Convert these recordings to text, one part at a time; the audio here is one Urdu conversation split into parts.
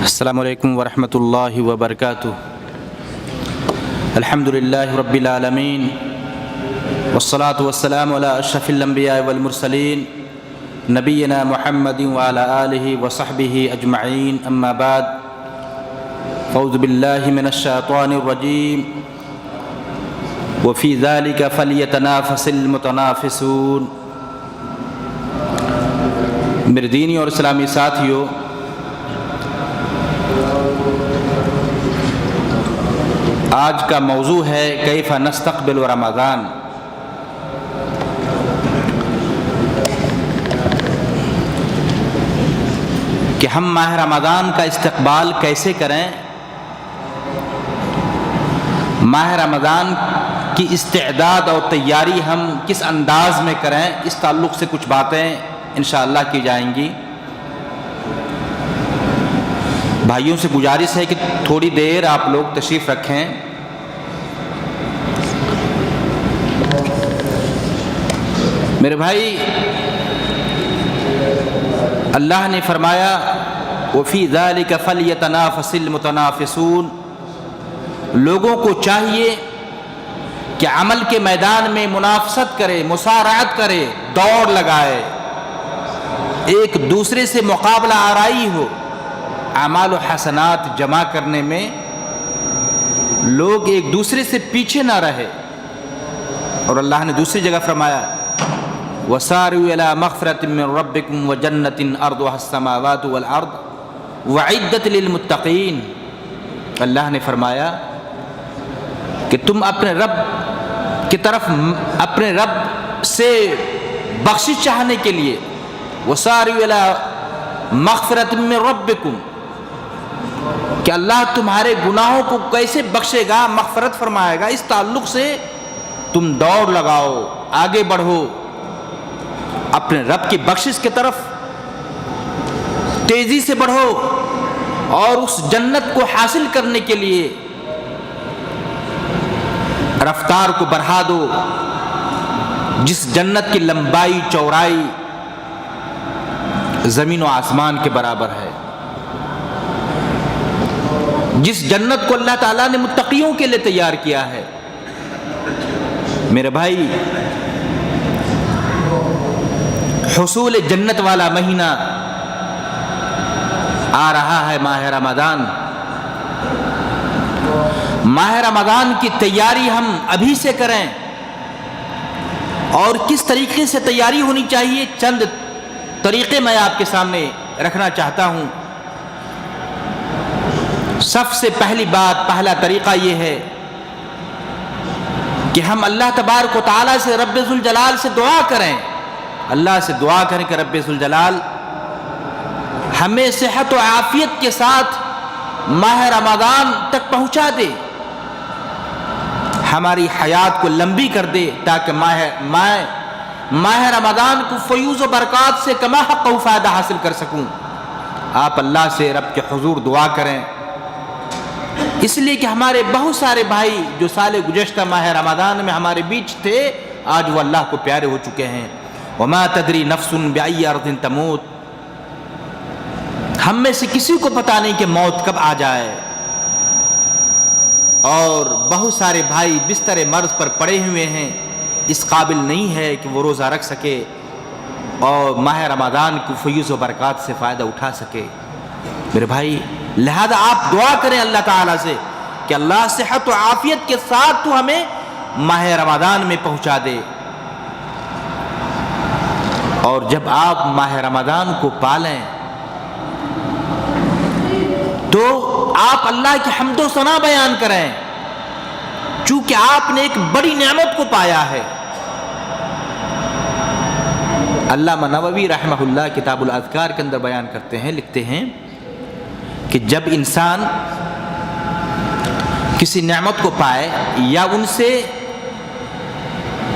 السلام علیکم ورحمۃ اللہ وبرکاتہ۔ الحمد للہ رب العالمین والصلاة والسلام علی اشرف الانبیاء والمرسلین نبینا محمد وعلی آلہ وصحبہ اجمعین، اما بعد فاعوذ باللہ من الشیطان الرجیم وفی ذلک فلیتنافس المتنافسون۔ میرے دینی اور اسلامی ساتھیوں، آج کا موضوع ہے کیف نستقبل رمضان۔ کہ ہم ماہ رمضان کا استقبال کیسے کریں، ماہ رمضان کی استعداد اور تیاری ہم کس انداز میں کریں، اس تعلق سے کچھ باتیں انشاءاللہ کی جائیں گی۔ بھائیوں سے گزارش ہے کہ تھوڑی دیر آپ لوگ تشریف رکھیں۔ میرے بھائی، اللہ نے فرمایا وَفِي ذَلِكَ فَلْيَتَنَافَسِ الْمُتَنَافِسُونَ، لوگوں کو چاہیے کہ عمل کے میدان میں منافست کرے، مسارعت کرے، دوڑ لگائے، ایک دوسرے سے مقابلہ آرائی ہو، اعمال و حسنات جمع کرنے میں لوگ ایک دوسرے سے پیچھے نہ رہے۔ اور اللہ نے دوسری جگہ فرمایا وَسَارِعُوا إِلَىٰ مَغْفِرَةٍ مِّن رَّبِّكُمْ وَجَنَّةٍ عَرْضُهَا السَّمَاوَاتُ وَالْأَرْضُ وَأُعِدَّتْ لِلْمُتَّقِينَ۔ اللہ نے فرمایا کہ تم اپنے رب کی طرف، اپنے رب سے بخشش چاہنے کے لیے وَسَارِعُوا إِلَىٰ مَغْفِرَةٍ مِّن رَّبِّكُمْ، کہ اللہ تمہارے گناہوں کو کیسے بخشے گا، مغفرت فرمائے گا، اس تعلق سے تم دوڑ لگاؤ، آگے بڑھو، اپنے رب کی بخشش کی طرف تیزی سے بڑھو اور اس جنت کو حاصل کرنے کے لیے رفتار کو بڑھا دو، جس جنت کی لمبائی چوڑائی زمین و آسمان کے برابر ہے، جس جنت کو اللہ تعالیٰ نے متقیوں کے لیے تیار کیا ہے۔ میرے بھائی، حصول جنت والا مہینہ آ رہا ہے، ماہ رمضان۔ ماہ رمضان کی تیاری ہم ابھی سے کریں، اور کس طریقے سے تیاری ہونی چاہیے، چند طریقے میں آپ کے سامنے رکھنا چاہتا ہوں۔ سب سے پہلی بات، پہلا طریقہ یہ ہے کہ ہم اللہ تبارک و تعالیٰ سے، رب ذوالجلال سے دعا کریں، اللہ سے دعا کریں کہ رب ذوالجلال ہمیں صحت و عافیت کے ساتھ ماہ رمضان تک پہنچا دے، ہماری حیات کو لمبی کر دے، تاکہ ماہ رمضان کو فیوز و برکات سے کما حق و فائدہ حاصل کر سکوں۔ آپ اللہ سے، رب کے حضور دعا کریں، اس لیے کہ ہمارے بہت سارے بھائی جو سال گزشتہ ماہ رمضان میں ہمارے بیچ تھے، آج وہ اللہ کو پیارے ہو چکے ہیں۔ وَمَا تَدْرِي نَفْسٌ بِأَيِّ أَرْضٍ تَمُوتُ، ہم میں سے کسی کو پتہ نہیں کہ موت کب آ جائے۔ اور بہت سارے بھائی بستر مرض پر پڑے ہوئے ہیں، اس قابل نہیں ہے کہ وہ روزہ رکھ سکے اور ماہ رمضان کو فیوز و برکات سے فائدہ اٹھا سکے۔ میرے بھائی، لہذا آپ دعا کریں اللہ تعالیٰ سے کہ اللہ صحت و عافیت کے ساتھ تو ہمیں ماہ رمضان میں پہنچا دے۔ اور جب آپ ماہ رمضان کو پالیں تو آپ اللہ کی حمد و ثنا بیان کریں، چونکہ آپ نے ایک بڑی نعمت کو پایا ہے۔ علامہ نووی رحمہ اللہ کتاب الاذکار کے اندر بیان کرتے ہیں، لکھتے ہیں کہ جب انسان کسی نعمت کو پائے یا ان سے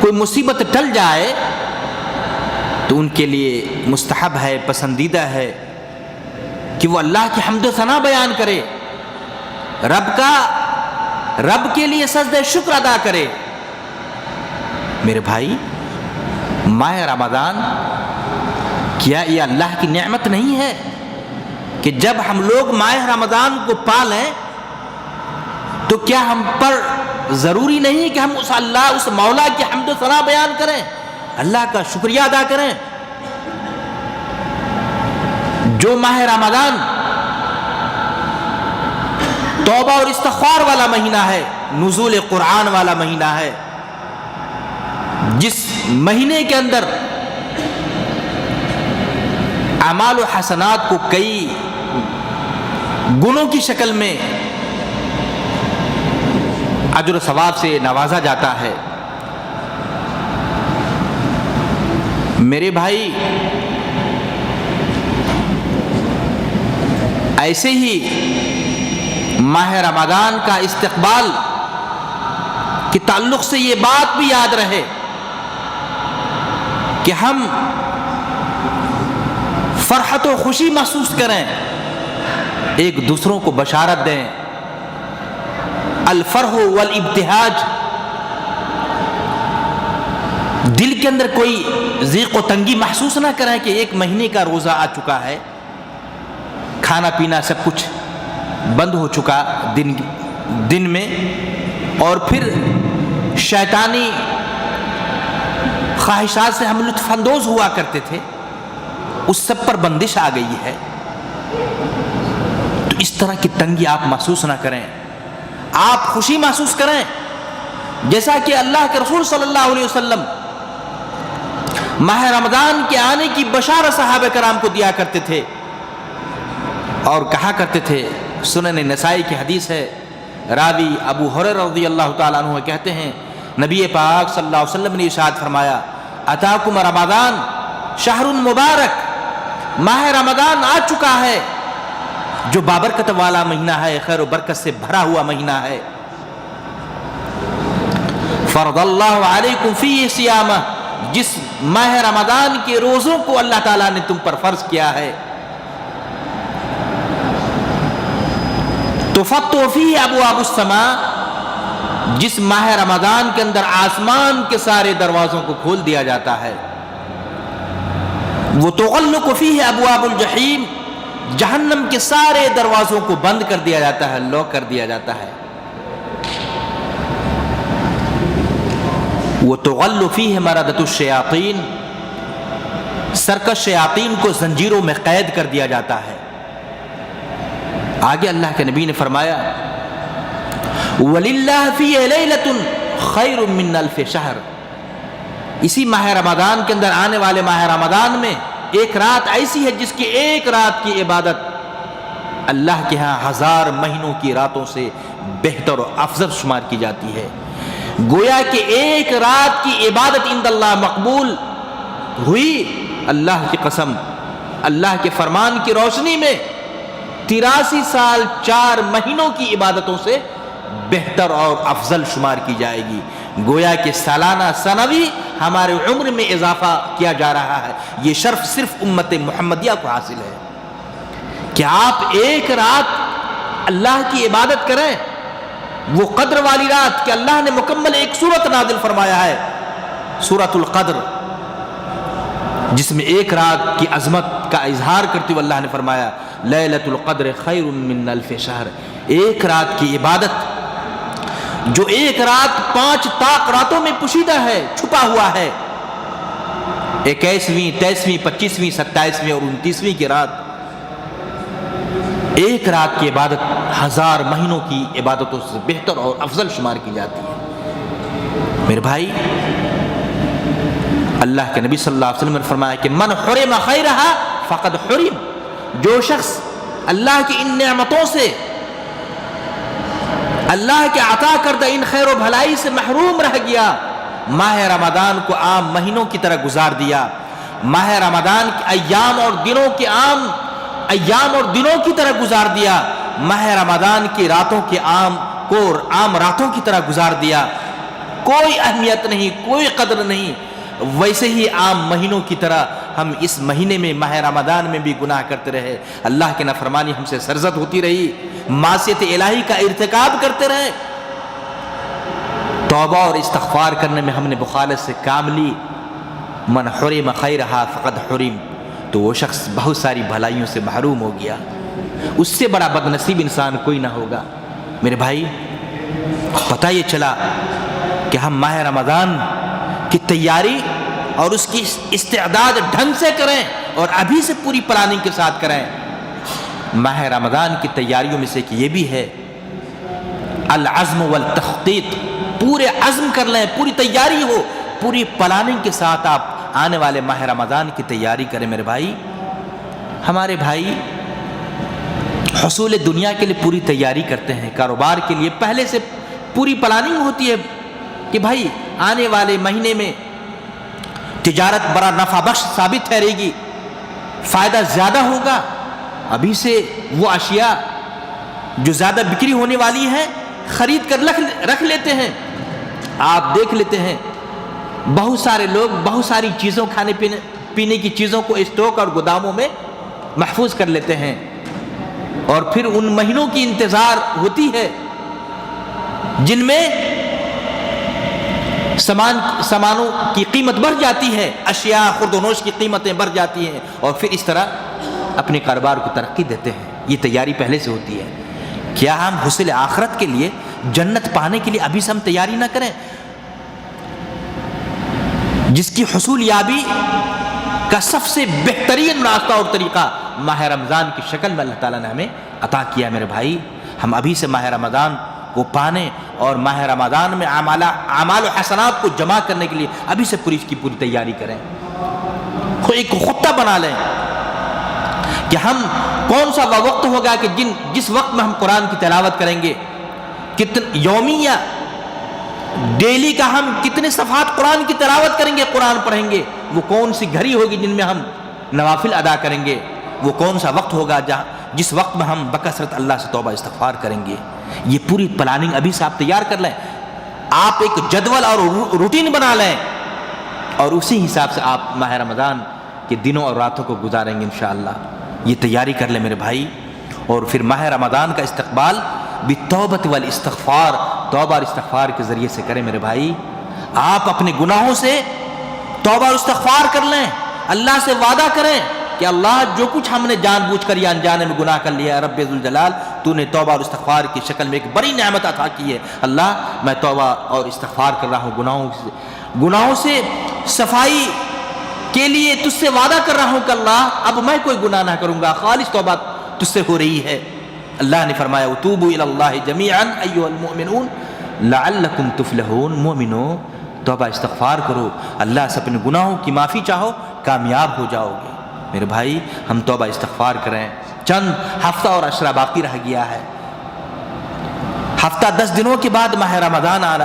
کوئی مصیبت ٹل جائے تو ان کے لیے مستحب ہے، پسندیدہ ہے کہ وہ اللہ کی حمد و ثنا بیان کرے، رب کے لیے سجدہ شکر ادا کرے۔ میرے بھائی، ماہ رمضان کیا یہ اللہ کی نعمت نہیں ہے؟ کہ جب ہم لوگ ماہ رمضان کو پالیں تو کیا ہم پر ضروری نہیں کہ ہم اس مولا کی حمد و ثنا بیان کریں، اللہ کا شکریہ ادا کریں؟ جو ماہ رمضان توبہ اور استغفار والا مہینہ ہے، نزول قرآن والا مہینہ ہے، جس مہینے کے اندر اعمال و حسنات کو کئی گنوں کی شکل میں اجر و ثواب سے نوازا جاتا ہے، میرے بھائی ایسے ہی ماہ رمضان کا استقبال کے تعلق سے یہ بات بھی یاد رہے کہ ہم فرحت و خوشی محسوس کریں، ایک دوسروں کو بشارت دیں، الفرح والابتہاج، دل کے اندر کوئی ضیق و تنگی محسوس نہ کریں کہ ایک مہینے کا روزہ آ چکا ہے، کھانا پینا سب کچھ بند ہو چکا دن میں، اور پھر شیطانی خواہشات سے ہم لطف اندوز ہوا کرتے تھے، اس سب پر بندش آ گئی ہے۔ تو اس طرح کی تنگی آپ محسوس نہ کریں، آپ خوشی محسوس کریں، جیسا کہ اللہ کے رسول صلی اللہ علیہ وسلم ماہ رمضان کے آنے کی بشارت صحابہ کرام کو دیا کرتے تھے اور کہا کرتے تھے۔ سنن نسائی کی حدیث ہے، راوی ابو ہریرہ رضی اللہ تعالیٰ عنہ کہتے ہیں نبی پاک صلی اللہ علیہ وسلم نے ارشاد فرمایا، اتاکم رمضان شہر مبارک، ماہ رمضان آ چکا ہے جو بابرکت والا مہینہ ہے، خیر و برکت سے بھرا ہوا مہینہ ہے۔ فرض اللہ علیکم فیہ صیامہ، جس ماہ رمضان کے روزوں کو اللہ تعالیٰ نے تم پر فرض کیا ہے۔ تفتح فیہ ابواب السماء، جس ماہ رمضان کے اندر آسمان کے سارے دروازوں کو کھول دیا جاتا ہے۔ وتغلق فیہ ابواب الجحیم، جہنم کے سارے دروازوں کو بند کر دیا جاتا ہے، لاک کر دیا جاتا ہے۔ وتغل فیہ مردۃ الشیاطین، سرکش شیاطین کو زنجیروں میں قید کر دیا جاتا ہے۔ آگے اللہ کے نبی نے فرمایا، وَلِلَّهِ فِيهِ لَيْلَةٌ خَيْرٌ مِّنْ أَلْفِ شَهْرٍ، اسی ماہ رمضان کے اندر آنے والے ماہ رمضان میں ایک رات ایسی ہے جس کی ایک رات کی عبادت اللہ کے ہاں 1000 مہینوں کی راتوں سے بہتر و افضل شمار کی جاتی ہے۔ گویا کہ ایک رات کی عبادت عند اللہ مقبول ہوئی، اللہ کی قسم، اللہ کے فرمان کی روشنی میں 83 سال 4 مہینوں کی عبادتوں سے بہتر اور افضل شمار کی جائے گی۔ گویا کہ سالانہ سنوی ہمارے عمر میں اضافہ کیا جا رہا ہے۔ یہ شرف صرف امت محمدیہ کو حاصل ہے کہ آپ ایک رات اللہ کی عبادت کریں، وہ قدر والی رات کہ اللہ نے مکمل ایک سورت نازل فرمایا ہے، سورۃ القدر، جس میں ایک رات کی عظمت کا اظہار کرتے ہوئے اللہ نے فرمایا لیلۃ القدر خیر من الف شہر، ایک رات کی عبادت جو ایک رات 5 طاق راتوں میں پوشیدہ ہے، چھپا ہوا ہے، 21ویں 23ویں 25ویں 27ویں اور 29ویں کی رات، ایک رات کی عبادت 1000 مہینوں کی عبادتوں سے بہتر اور افضل شمار کی جاتی ہے۔ میرے بھائی، اللہ کے نبی صلی اللہ علیہ وسلم نے فرمایا کہ من حرم خیرہ فقد حرم، جو شخص اللہ کی ان نعمتوں سے، اللہ کے عطا کردہ ان خیر و بھلائی سے محروم رہ گیا، ماہ رمضان کو عام مہینوں کی طرح گزار دیا، ماہ رمضان کے ایام اور دنوں کی طرح گزار دیا، ماہ رمضان کی راتوں کے عام راتوں کی طرح گزار دیا، کوئی اہمیت نہیں، کوئی قدر نہیں، ویسے ہی عام مہینوں کی طرح ہم اس مہینے میں ماہ رمضان میں بھی گناہ کرتے رہے، اللہ کی نافرمانی ہم سے سرزد ہوتی رہی، معصیت الہی کا ارتکاب کرتے رہے، توبہ اور استغفار کرنے میں ہم نے بخالت سے کام لی، من حرم خیرہا فقد حرم، تو وہ شخص بہت ساری بھلائیوں سے محروم ہو گیا۔ اس سے بڑا بدنصیب انسان کوئی نہ ہوگا۔ میرے بھائی، پتہ یہ چلا کہ ہم ماہ رمضان کی تیاری اور اس کی استعداد ڈھنگ سے کریں اور ابھی سے پوری پلاننگ کے ساتھ کریں۔ ماہ رمضان کی تیاریوں میں سے کہ یہ بھی ہے العزم والتخطیط، پورے عزم کر لیں، پوری تیاری ہو، پوری پلاننگ کے ساتھ آپ آنے والے ماہ رمضان کی تیاری کریں۔ میرے بھائی، ہمارے بھائی حصول دنیا کے لیے پوری تیاری کرتے ہیں، کاروبار کے لیے پہلے سے پوری پلاننگ ہوتی ہے کہ بھائی آنے والے مہینے میں تجارت بڑا نفع بخش ثابت ٹھہرے گی، فائدہ زیادہ ہوگا۔ ابھی سے وہ اشیاء جو زیادہ بکری ہونے والی ہیں خرید کر رکھ لیتے ہیں۔ آپ دیکھ لیتے ہیں بہت سارے لوگ بہت ساری چیزوں، کھانے پینے کی چیزوں کو اسٹاک اور گوداموں میں محفوظ کر لیتے ہیں، اور پھر ان مہینوں کی انتظار ہوتی ہے جن میں سامانوں کی قیمت بڑھ جاتی ہے، اشیاء خورد و نوش کی قیمتیں بڑھ جاتی ہیں، اور پھر اس طرح اپنے کاروبار کو ترقی دیتے ہیں۔ یہ تیاری پہلے سے ہوتی ہے۔ کیا ہم حصول آخرت کے لیے، جنت پانے کے لیے ابھی سے ہم تیاری نہ کریں؟ جس کی حصول یابی کا سب سے بہترین راستہ اور طریقہ ماہ رمضان کی شکل میں اللہ تعالیٰ نے ہمیں عطا کیا۔ میرے بھائی، ہم ابھی سے ماہ رمضان کو پانے اور ماہ رمضان میں اعمال و حسنات کو جمع کرنے کے لیے ابھی سے اس کی پوری تیاری کریں۔ ایک خطہ بنا لیں کہ ہم کون سا وقت ہوگا کہ جس وقت میں ہم قرآن کی تلاوت کریں گے، یومیہ ڈیلی کا ہم کتنے صفحات قرآن کی تلاوت کریں گے، قرآن پڑھیں گے۔ وہ کون سی گھڑی ہوگی جن میں ہم نوافل ادا کریں گے، وہ کون سا وقت ہوگا جس وقت میں ہم بکثرت اللہ سے توبہ استغفار کریں گے۔ یہ پوری پلاننگ ابھی سے آپ تیار کر لیں۔ آپ ایک جدول اور روٹین بنا لیں اور اسی حساب سے آپ ماہ رمضان کے دنوں اور راتوں کو گزاریں گے انشاءاللہ۔ یہ تیاری کر لیں میرے بھائی، اور پھر ماہ رمضان کا استقبال بالتوبۃ والاستغفار، توبہ اور استغفار کے ذریعے سے کریں۔ میرے بھائی، آپ اپنے گناہوں سے توبہ اور استغفار کر لیں، اللہ سے وعدہ کریں کہ اللہ جو کچھ ہم نے جان بوجھ کر یا انجانے میں گناہ کر لیا ہے، رب ذوالجلال تو نے توبہ اور استغفار کی شکل میں ایک بڑی نعمت عطا کی ہے۔ اللہ، میں توبہ اور استغفار کر رہا ہوں، گناہوں سے صفائی کے لیے تجھ سے وعدہ کر رہا ہوں کہ اللہ اب میں کوئی گناہ نہ کروں گا، خالص توبہ تجھ سے ہو رہی ہے۔ اللہ نے فرمایا وتوبوا الی اللہ جمیعا ایھا المؤمنون لعلکم تفلحون، مومنو توبہ استغفار کرو، اللہ سے اپنے گناہوں کی معافی چاہو، کامیاب ہو جاؤ گے۔ میرے بھائی، ہم توبہ استغفار کریں۔ چند ہفتہ اور عشرہ باقی رہ گیا ہے، ہفتہ 10 دنوں کے بعد ماہ رمضان آ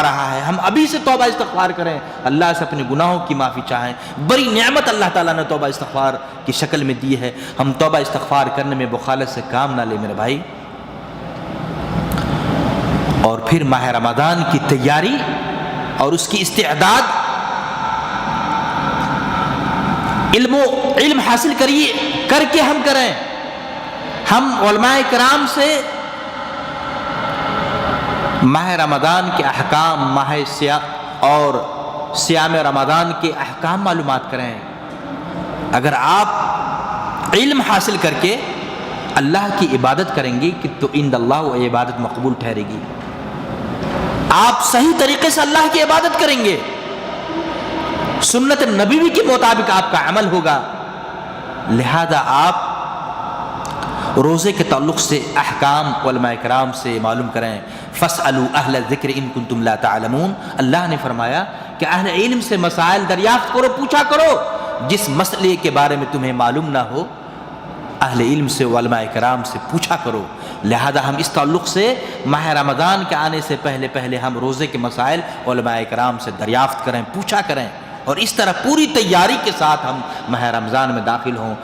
رہا ہے۔ ہم ابھی سے توبہ استغفار کریں، اللہ سے اپنے گناہوں کی معافی چاہیں۔ بڑی نعمت اللہ تعالیٰ نے توبہ استغفار کی شکل میں دی ہے۔ ہم توبہ استغفار کرنے میں بخالت سے کام نہ لیں میرے بھائی۔ اور پھر ماہ رمضان کی تیاری اور اس کی استعداد، علم حاصل کر کے ہم کریں۔ ہم علماء کرام سے ماہ رمضان کے احکام، اور صیام رمضان کے احکام معلومات کریں۔ اگر آپ علم حاصل کر کے اللہ کی عبادت کریں گے تو ان اللہ وہ عبادت مقبول ٹھہرے گی۔ آپ صحیح طریقے سے اللہ کی عبادت کریں گے، سنت نبوی کے مطابق آپ کا عمل ہوگا۔ لہذا آپ روزے کے تعلق سے احکام علماء کرام سے معلوم کریں۔ فاسألوا اہل الذکر ان کنتم لا تعلمون، اللہ نے فرمایا کہ اہل علم سے مسائل دریافت کرو، پوچھا کرو، جس مسئلے کے بارے میں تمہیں معلوم نہ ہو اہل علم سے، علماء کرام سے پوچھا کرو۔ لہذا ہم اس تعلق سے ماہ رمضان کے آنے سے پہلے ہم روزے کے مسائل علماء کرام سے دریافت کریں، پوچھا کریں، اور اس طرح پوری تیاری کے ساتھ ہم ماہ رمضان میں داخل ہوں۔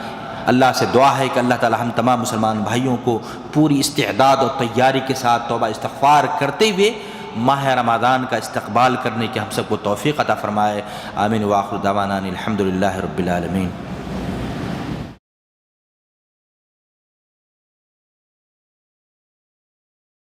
اللہ سے دعا ہے کہ اللہ تعالی ہم تمام مسلمان بھائیوں کو پوری استعداد اور تیاری کے ساتھ توبہ استغفار کرتے ہوئے ماہ رمضان کا استقبال کرنے کی ہم سب کو توفیق عطا فرمائے۔ آمین۔ وآخر دعوانا الحمدللہ رب العالمین۔